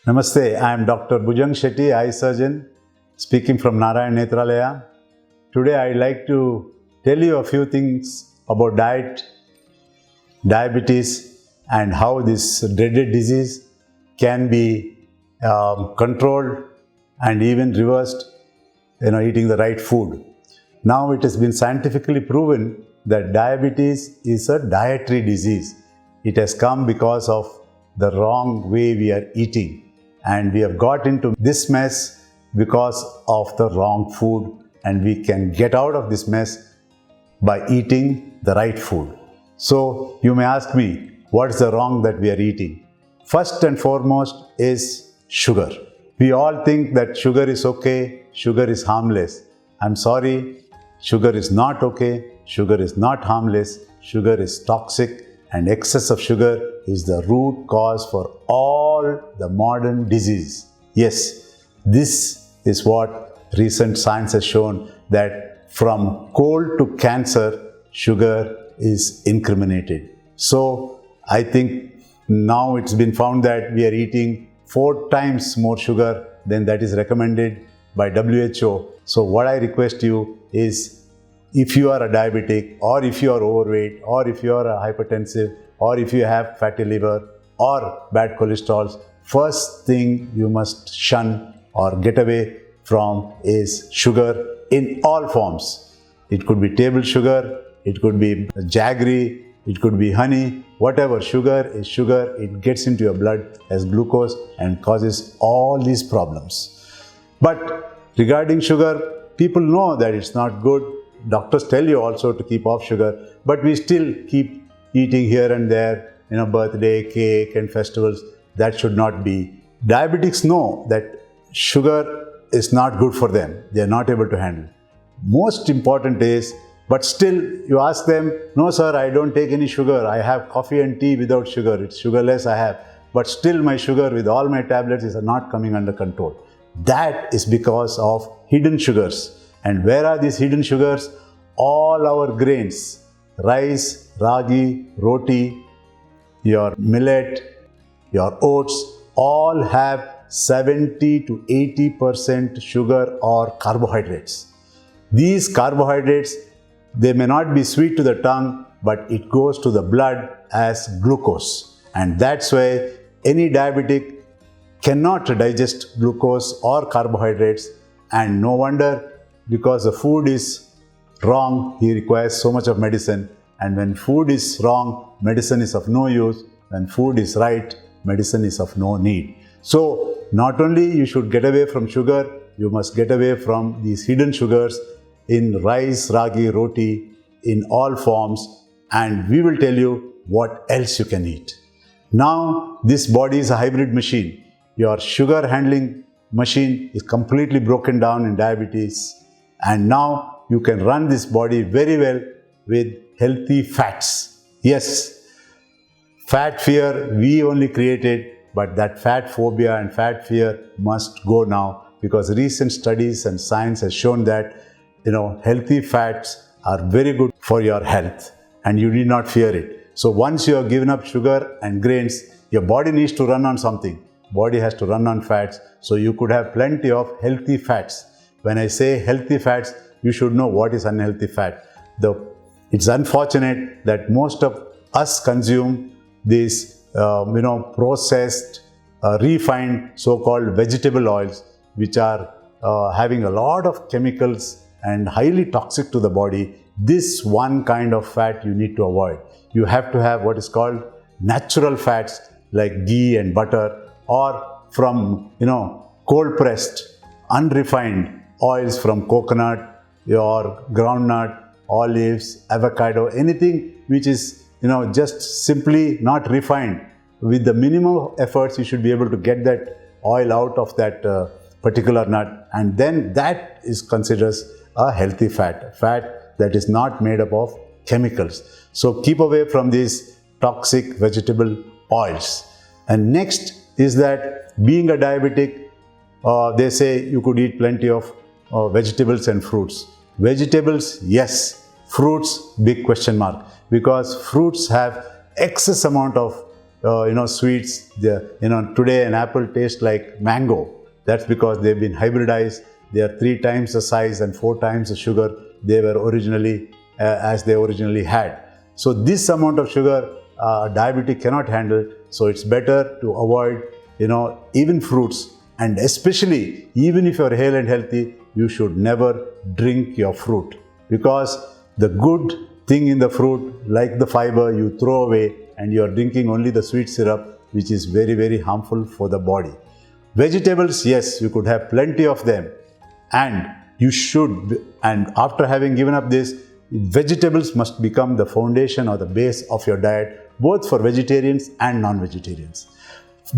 Namaste, I am Dr. Bhujang Shetty, eye surgeon, speaking from Narayana, Nethralaya. Today I would like to tell you a few things about diet, diabetes, and how this dreaded disease can be controlled and even reversed, eating the right food. Now it has been scientifically proven that diabetes is a dietary disease. It has come because of the wrong way we are eating. And we have got into this mess because of the wrong food, and we can get out of this mess by eating the right food. So you may ask me, what's the wrong that we are eating? First and foremost is sugar. We all think that sugar is okay, sugar is harmless. I'm sorry, sugar is not okay, sugar is not harmless, sugar is toxic, and excess of sugar is the root cause for all the modern disease. Yes, this is what recent science has shown, that from cold to cancer, sugar is incriminated. So I think now it's been found that we are eating 4 times more sugar than that is recommended by WHO. So what I request you is, if you are a diabetic, or if you are overweight, or if you are a hypertensive, or if you have fatty liver or bad cholesterol, first thing you must shun or get away from is sugar in all forms. It could be table sugar, it could be jaggery, it could be honey, whatever. Sugar is sugar. It gets into your blood as glucose and causes all these problems. But regarding sugar, people know that it's not good. Doctors tell you also to keep off sugar, but we still keep eating here and there, birthday cake and festivals. That should not be. Diabetics know that sugar is not good for them. They are not able to handle. Most important is, but still you ask them, no sir, I don't take any sugar. I have coffee and tea without sugar. It's sugarless I have. But still my sugar with all my tablets is not coming under control. That is because of hidden sugars. And where are these hidden sugars? All our grains, rice, ragi, roti, your millet, your oats, all have 70 to 80% sugar or carbohydrates. These carbohydrates, they may not be sweet to the tongue, but it goes to the blood as glucose. And that's why any diabetic cannot digest glucose or carbohydrates, and no wonder, because the food is wrong, he requires so much of medicine. And when food is wrong, medicine is of no use. When food is right, medicine is of no need. So not only you should get away from sugar, you must get away from these hidden sugars in rice, ragi, roti, in all forms, and we will tell you what else you can eat. Now this body is a hybrid machine. Your sugar handling machine is completely broken down in diabetes, and now you can run this body very well with healthy fats. Yes, fat fear we only created, but that fat phobia and fat fear must go now, because recent studies and science has shown that healthy fats are very good for your health, and you need not fear it. So once you have given up sugar and grains, your body needs to run on something. Body has to run on fats, so you could have plenty of healthy fats. When I say healthy fats, you should know what is unhealthy fat. It's unfortunate that most of us consume these processed, refined so-called vegetable oils, which are having a lot of chemicals and highly toxic to the body. This one kind of fat you need to avoid. You have to have what is called natural fats like ghee and butter, or from cold pressed, unrefined oils from coconut, or groundnut, olives, avocado, anything which is just simply not refined. With the minimum efforts, you should be able to get that oil out of that particular nut, and then that is considered a healthy fat that is not made up of chemicals. So keep away from these toxic vegetable oils. And next is that, being a diabetic, they say you could eat plenty of vegetables and fruits. Vegetables, yes. Fruits, big question mark, because fruits have excess amount of sweets. Today an apple tastes like mango. That's because they've been hybridized. They are 3 times the size and 4 times the sugar they were originally as they originally had. So this amount of sugar diabetic cannot handle. So it's better to avoid even fruits, and especially even if you're hale and healthy, you should never drink your fruit, because the good thing in the fruit, like the fiber, you throw away and you're drinking only the sweet syrup, which is very, very harmful for the body. Vegetables, yes, you could have plenty of them, and you should. And after having given up this, vegetables must become the foundation or the base of your diet, both for vegetarians and non-vegetarians.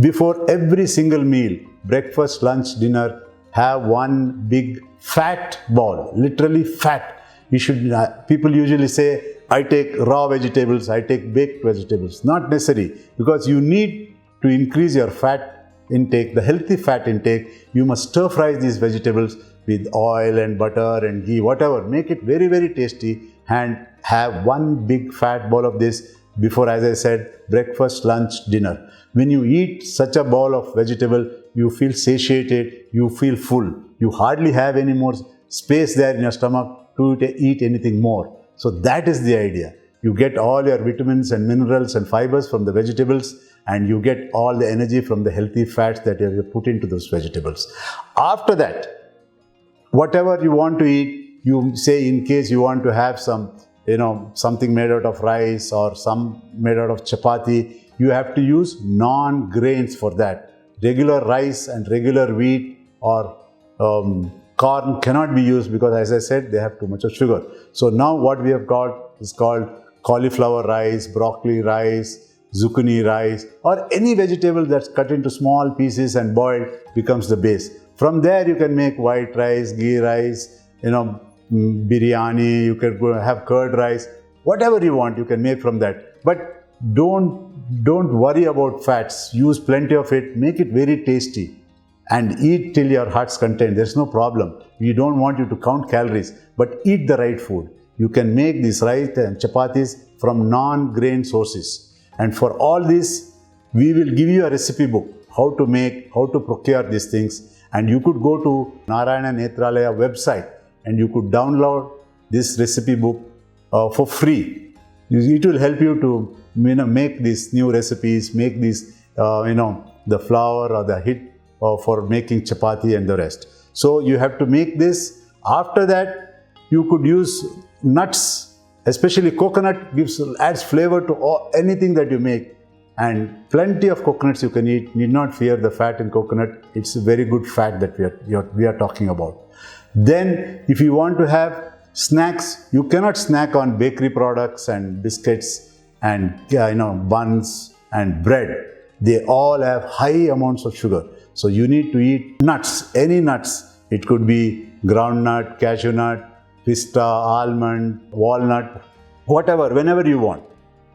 Before every single meal, breakfast, lunch, dinner, have one big fat ball, literally fat. You should. People usually say, I take raw vegetables, I take baked vegetables. Not necessary, because you need to increase your fat intake, the healthy fat intake. You must stir fry these vegetables with oil and butter and ghee, whatever. Make it very, very tasty, and have one big fat ball of this before, as I said, breakfast, lunch, dinner. When you eat such a bowl of vegetable, you feel satiated, you feel full. You hardly have any more space there in your stomach to eat anything more. So that is the idea. You get all your vitamins and minerals and fibers from the vegetables, and you get all the energy from the healthy fats that you have put into those vegetables. After that, whatever you want to eat, you say, in case you want to have some, something made out of rice or some made out of chapati, you have to use non-grains for that. Regular rice and regular wheat or corn cannot be used, because, as I said, they have too much of sugar. So now what we have got is called cauliflower rice, broccoli rice, zucchini rice, or any vegetable that's cut into small pieces and boiled becomes the base. From there you can make white rice, ghee rice, biryani, you can go have curd rice, whatever you want you can make from that. But don't worry about fats. Use plenty of it, make it very tasty, and eat till your heart's content. There's no problem. We don't want you to count calories, but eat the right food. You can make these rice and chapatis from non-grain sources. And for all this, we will give you a recipe book, how to make, how to procure these things. And you could go to Narayana Nethralaya website and you could download this recipe book for free. It will help you to make these new recipes, make these, the flour or the heat for making chapati and the rest. So you have to make this. After that, you could use nuts, especially coconut adds flavor to anything that you make. And plenty of coconuts you can eat. Need not fear the fat in coconut. It's a very good fat that we are talking about. Then if you want to have snacks, you cannot snack on bakery products and biscuits and buns and bread. They all have high amounts of sugar. So you need to eat nuts, any nuts. It could be groundnut, cashew nut, pista, almond, walnut, whatever, whenever you want.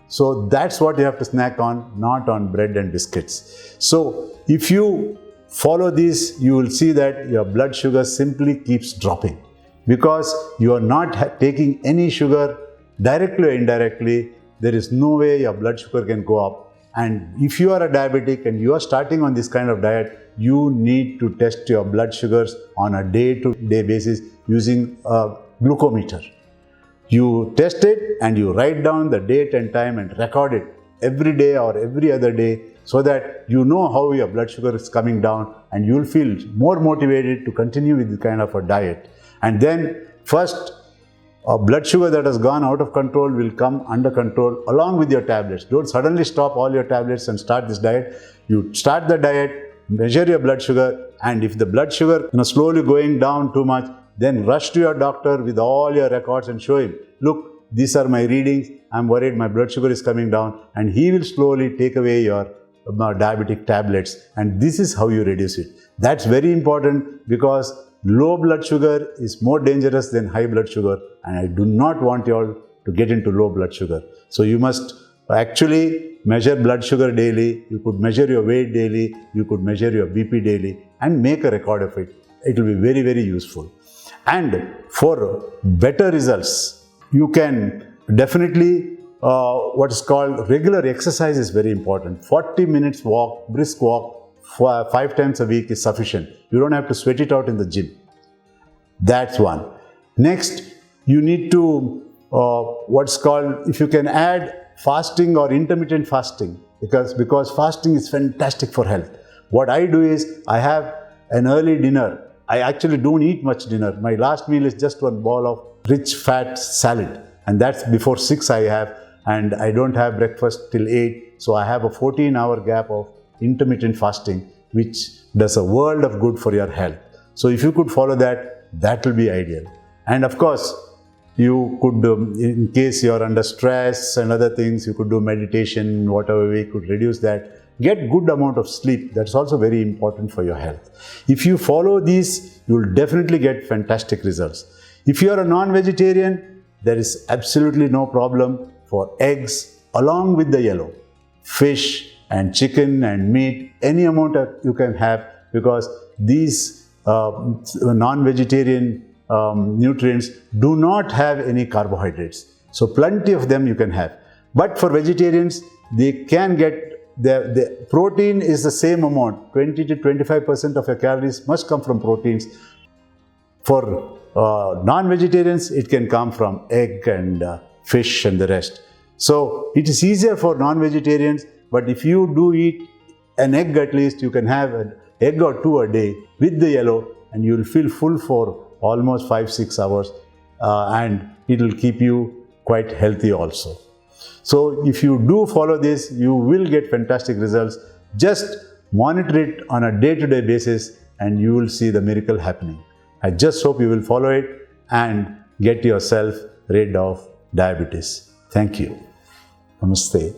So that's what you have to snack on, not on bread and biscuits. So if you follow this, you will see that your blood sugar simply keeps dropping, because you are not taking any sugar directly or indirectly. There is no way your blood sugar can go up. And if you are a diabetic and you are starting on this kind of diet, you need to test your blood sugars on a day-to-day basis using a glucometer. You test it and you write down the date and time and record it every day or every other day, so that you know how your blood sugar is coming down, and you will feel more motivated to continue with this kind of a diet. And then first, blood sugar that has gone out of control will come under control along with your tablets. Don't suddenly stop all your tablets and start this diet. You start the diet, measure your blood sugar, and if the blood sugar slowly going down too much, then rush to your doctor with all your records and show him, look, these are my readings, I'm worried my blood sugar is coming down, and he will slowly take away your diabetic tablets, and this is how you reduce it. That's very important, because low blood sugar is more dangerous than high blood sugar, and I do not want you all to get into low blood sugar. So you must actually measure blood sugar daily, you could measure your weight daily, you could measure your BP daily, and make a record of it. It will be very, very useful. And for better results, you can definitely what is called regular exercise is very important. 40 minutes walk, brisk walk, 5 times a week is sufficient. You don't have to sweat it out in the gym. That's one. Next, you need to, what's called, if you can add fasting or intermittent fasting, because fasting is fantastic for health. What I do is, I have an early dinner. I actually don't eat much dinner. My last meal is just one bowl of rich fat salad, and that's before 6 I have, and I don't have breakfast till 8. So I have a 14-hour gap of intermittent fasting, which does a world of good for your health. So if you could follow that, that will be ideal. And of course, you could, in case you're under stress and other things, you could do meditation, whatever way could reduce that. Get good amount of sleep. That's also very important for your health. If you follow these, you will definitely get fantastic results. If you are a non-vegetarian, there is absolutely no problem for eggs along with the yellow. Fish and chicken and meat, any amount you can have, because these non-vegetarian nutrients do not have any carbohydrates. So plenty of them you can have. But for vegetarians, they can get the protein is the same amount. 20 to 25% of your calories must come from proteins. For non-vegetarians, it can come from egg and fish and the rest. So it is easier for non-vegetarians, but if you do eat an egg at least, you can have an egg or 2 a day with the yellow, and you will feel full for almost 5-6 hours, and it will keep you quite healthy also. So if you do follow this, you will get fantastic results. Just monitor it on a day-to-day basis and you will see the miracle happening. I just hope you will follow it and get yourself rid of diabetes. Thank you. Namaste.